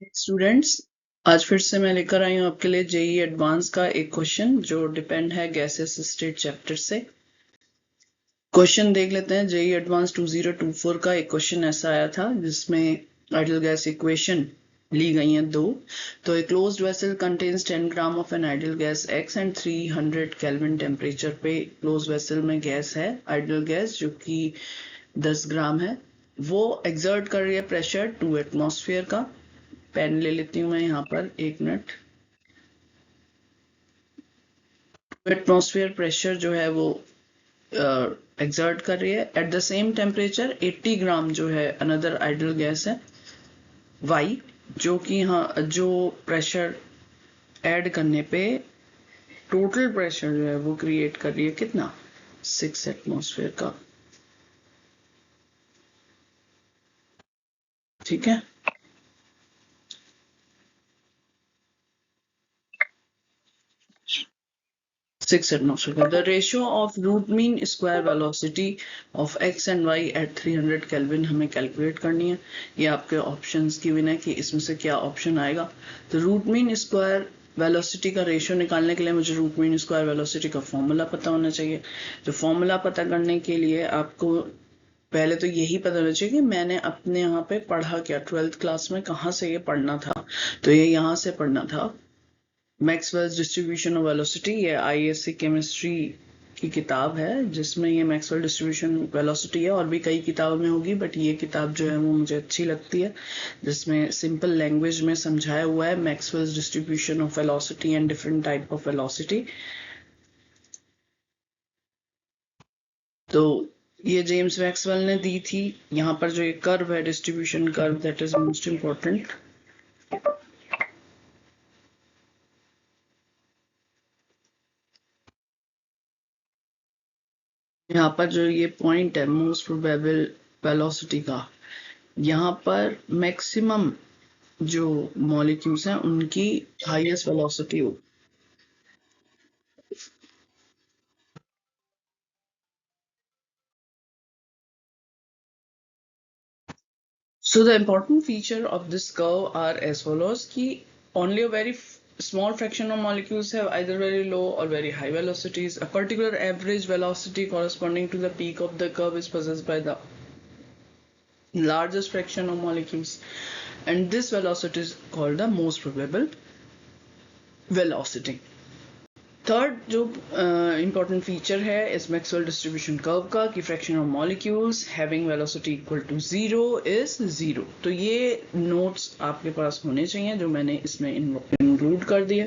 Students, आज फिर से मैं लेकर आई हूँ आपके लिए जेई एडवांस का एक क्वेश्चन जो डिपेंड है गैसेस स्टेट चैप्टर से। क्वेश्चन देख लेते हैं। जेई एडवांस 2024 का एक क्वेश्चन ऐसा आया था जिसमें आइडियल गैस इक्वेशन ली गई हैं दो। तो a closed vessel contains 10 gram of an ideal gas x and 300 kelvin temperature पे क्लोज वेसल में गैस है आइडियल गैस जो कि 10 ग्राम है। वो एक्सर्ट कर रही है प्रेशर 2 एटमॉस्फेयर का। पेन ले लेती हूँ मैं यहाँ पर, एक मिनट। एटमॉस्फेयर प्रेशर जो है वो एक्सर्ट कर रही है एट द सेम टेम्परेचर 80 ग्राम जो है अनदर आइडियल गैस है वाई, जो कि यहाँ जो प्रेशर ऐड करने पे टोटल प्रेशर जो है वो क्रिएट कर रही है कितना, 6 एटमॉस्फेयर का। ठीक है, 6 atmosphere. The ratio of root mean square velocity of x and y at 300 Kelvin हमें कैलकुलेट करनी है। ये आपके ऑप्शंस गिवन है कि इसमें से क्या ऑप्शन आएगा। तो रूट मीन स्क्वायर वेलोसिटी का रेशियो निकालने के लिए मुझे रूट मीन स्क्वायर वेलोसिटी का फॉर्मूला पता होना चाहिए। तो फॉर्मूला पता करने के लिए आपको पहले तो यही पता होना चाहिए कि मैंने अपने यहाँ पे पढ़ा क्या, 12th क्लास में कहाँ से ये पढ़ना था। तो ये यहाँ से पढ़ना था, मैक्सवेल्स डिस्ट्रीब्यूशन ऑफ वेलोसिटी। ये आईएससी केमिस्ट्री की किताब है जिसमें ये मैक्सवेल डिस्ट्रीब्यूशन वेलोसिटी है, और भी कई किताबों में होगी बट ये किताब जो है वो मुझे अच्छी लगती है जिसमें सिंपल लैंग्वेज में समझाया हुआ है Maxwell's distribution of velocity and different type of velocity. तो ये जेम्स मैक्सवेल ने दी थी। यहाँ पर जो ये कर्व है, distribution curve, that is most important. यहाँ पर जो ये पॉइंट है मोस्ट प्रोबेबल वेलोसिटी का, यहाँ पर मैक्सिमम जो मॉलिक्यूल्स हैं उनकी हाईएस्ट वेलोसिटी हो। So the important feature of this curve are as follows कि only a very small fraction of molecules have either very low or very high velocities. A particular average velocity corresponding to the peak of the curve is possessed by the largest fraction of molecules, and this velocity is called the most probable velocity. Third जो important feature है इस Maxwell distribution curve का कि fraction of molecules having velocity equal to 0 is 0। तो ये notes आपके पास होने चाहिए जो मैंने इसमें इंक्लूड कर दिया।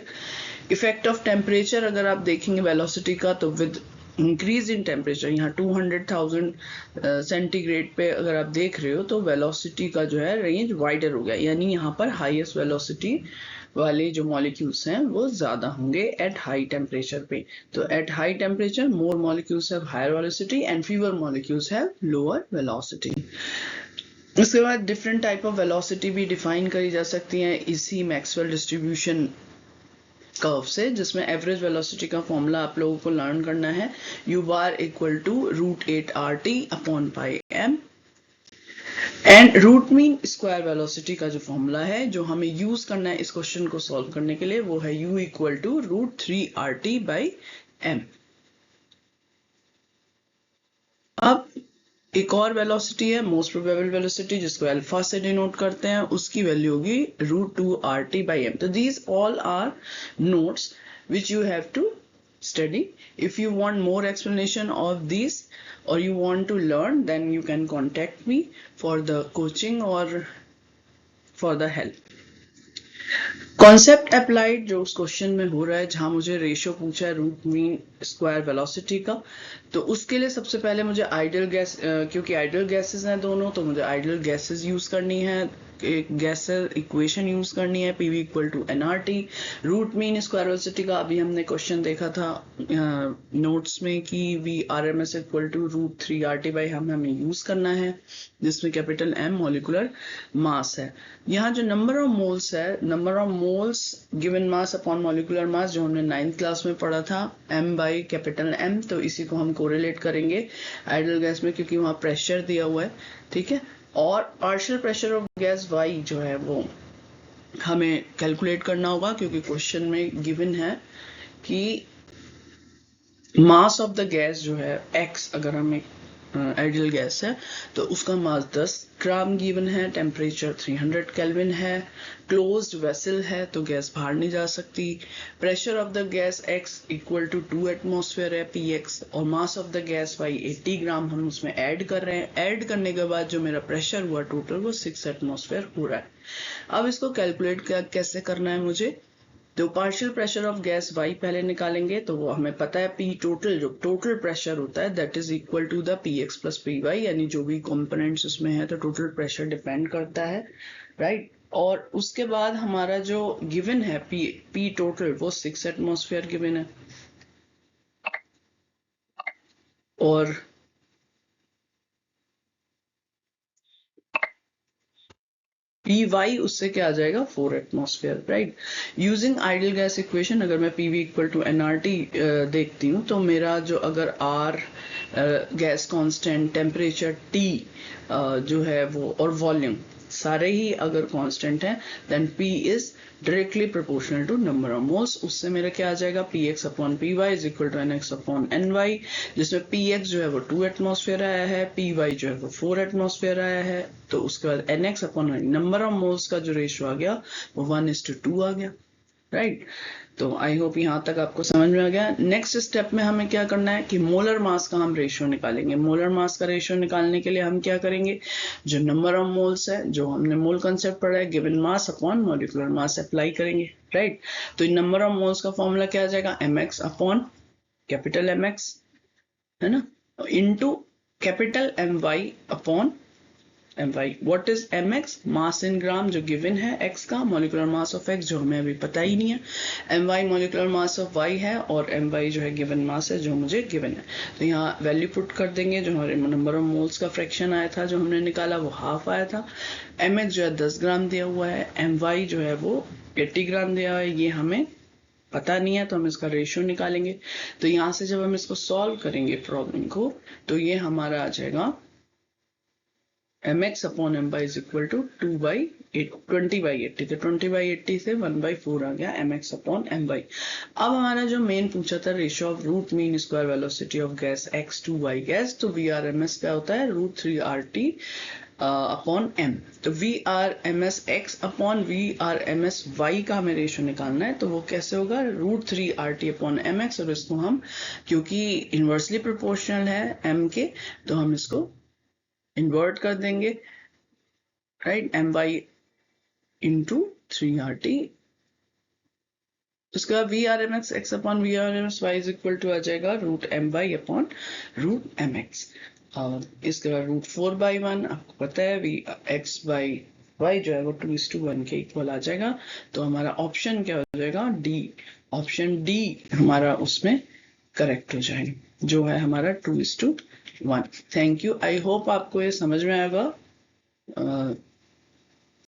इफेक्ट ऑफ टेम्परेचर अगर आप देखेंगे वेलोसिटी का, तो विद इंक्रीज इन टेम्परेचर, यहाँ 200,000 सेंटीग्रेड पे अगर आप देख रहे हो तो वेलोसिटी का जो है रेंज वाइडर हो गया, यानी यहाँ पर हाईएस्ट वेलोसिटी वाले जो मॉलिक्यूल्स हैं वो ज्यादा होंगे एट हाई टेम्परेचर पे। तो at high temperature more molecules have higher velocity and fewer molecules have lower velocity. उसके बाद डिफरेंट टाइप ऑफ वेलोसिटी भी डिफाइन करी जा सकती है इसी मैक्सवेल डिस्ट्रीब्यूशन कर्व से, जिसमें एवरेज वेलोसिटी का फॉर्मूला आप लोगों को लर्न करना है, u bar equal to √8 RT upon pi m। And root mean square velocity का जो फॉर्मूला है जो हमें यूज करना है इस क्वेश्चन को सॉल्व करने के लिए वो है u equal to √3 RT by m। अब एक और वेलोसिटी है मोस्ट प्रोबेबल वेलोसिटी जिसको अल्फा से डिनोट करते हैं, उसकी वैल्यू होगी √2 RT बाई m। तो these all are notes which you have to study. If you want more explanation of these or you want to learn, then you can contact me for the coaching or for the help. Concept applied जो उस question में हो रहा है जहां मुझे ratio पूछा है रूट मीन स्क्वायर वेलोसिटी का, तो उसके लिए सबसे पहले मुझे आइडियल गैस, क्योंकि आइडियल गैसेस हैं दोनों, तो मुझे आइडियल गैसेस यूज करनी है, एक गैस इक्वेशन यूज करनी है PV equal to nRT। Root mean square velocity का अभी हमने क्वेश्चन देखा था नोट्स में कि VRMS equal to √3 RT by हमें यूज करना है, जिसमें कैपिटल M मॉलिक्यूलर मास है। यहाँ जो नंबर ऑफ मोल्स है, number of moles given mass upon molecular mass, जो हमने 9th क्लास में पढ़ा था, M बाई कैपिटल M, तो इसी को हम कोरिलेट करेंगे आइडियल गैस में क्योंकि वहां प्रेशर दिया हुआ है। ठीक है, और partial pressure of gas Y जो है वो हमें कैलकुलेट करना होगा, क्योंकि क्वेश्चन में गिवन है कि मास ऑफ द गैस जो है x, अगर हमें आइडियल गैस है तो उसका मास 10 ग्राम गिवन है, टेम्परेचर 300 केल्विन है, क्लोज्ड वेसल है तो गैस बाहर नहीं जा सकती, pressure of the gas x equal to 2 atmosphere है px, और mass of the gas y 80 gram हम उसमें ऐड कर रहे हैं। ऐड करने के बाद जो मेरा प्रेशर हुआ टोटल वो 6 एटमॉस्फेयर हो रहा है। अब इसको कैलकुलेट कैसे करना है मुझे, तो partial pressure of gas y पहले निकालेंगे, तो वो हमें पता है P टोटल, जो टोटल प्रेशर होता है that is equal to the Px plus Py, यानी जो भी कंपोनेंट्स उसमें है तो टोटल प्रेशर डिपेंड करता है, राइट। और उसके बाद हमारा जो गिवन है P टोटल वो 6 एटमॉस्फेयर गिवन है, और Py उससे क्या आ जाएगा 4 atmosphere, right. Using ideal gas equation अगर मैं Pv इक्वल टू nRT देखती हूँ तो मेरा जो अगर R gas constant, temperature T जो है वो, और वॉल्यूम सारे ही अगर कांस्टेंट हैं, then P is directly proportional to number of moles. उससे मेरा क्या आ जाएगा Px upon Py is equal to Nx upon Ny, जिसमें Px जो है वो 2 एटमॉस्फेयर आया है, Py जो है वो 4 एटमॉस्फेयर आया है, तो उसके बाद Nx upon number of moles का जो रेशियो आ गया वो 1:2 आ गया, राइट। तो आई होप यहाँ तक आपको समझ में आ गया। नेक्स्ट स्टेप में हमें क्या करना है कि मोलर मास का हम रेशियो निकालेंगे। मोलर मास का रेशियो निकालने के लिए हम क्या करेंगे, जो नंबर ऑफ मोल्स है, जो हमने मोल कंसेप्ट पढ़ा है, given mass upon molecular mass apply करेंगे, राइट। तो इन नंबर ऑफ मोल्स का फॉर्मूला क्या आ जाएगा, mx अपॉन कैपिटल mx, है ना, into capital my upon my। What is mx, मास इन ग्राम जो गिवन है x का, मॉलिक्यूलर मास ऑफ x जो हमें अभी पता ही नहीं है, my molecular mass of y है, और my जो है गिवन मास है जो मुझे गिवन है। तो यहाँ वैल्यू पुट कर देंगे, जो हमारे नंबर ऑफ मोल्स का फ्रैक्शन आया था जो हमने निकाला वो हाफ आया था, mx जो है 10 ग्राम दिया हुआ है, my जो है वो 80 ग्राम दिया हुआ है, ये हमें पता नहीं है तो हम इसका रेशियो निकालेंगे। तो यहाँ से जब हम इसको सॉल्व करेंगे प्रॉब्लम को, तो ये हमारा आ जाएगा mx upon my is equal to 20/80, तो 20/80 से 1/4 आ गया mx अपॉन my। अब हमारा जो मेन पूछा था ratio of root mean square velocity of gas x to y gas, तो VRMS क्या होता है, √3RT अपॉन m। तो VRMS x upon VRMS y का हमें रेशियो निकालना है, तो वो कैसे होगा, √3RT अपॉन mx, और इसको हम क्योंकि इनवर्सली प्रोपोर्शनल है m के, तो हम इसको इन्वर्ट कर देंगे, राइट, my इंटू 3RT। उसके बाद VRMS x upon VRMS y is equal to आ जाएगा √my अपॉन √mx। इसके बाद √4/1, आपको पता है x बाई y जो है वो 2:1 के इक्वल आ जाएगा। तो हमारा ऑप्शन क्या हो जाएगा, डी, ऑप्शन डी हमारा उसमें करेक्ट हो जाएगा, जो है हमारा 2:1। थैंक यू, आई होप आपको ये समझ में आएगा।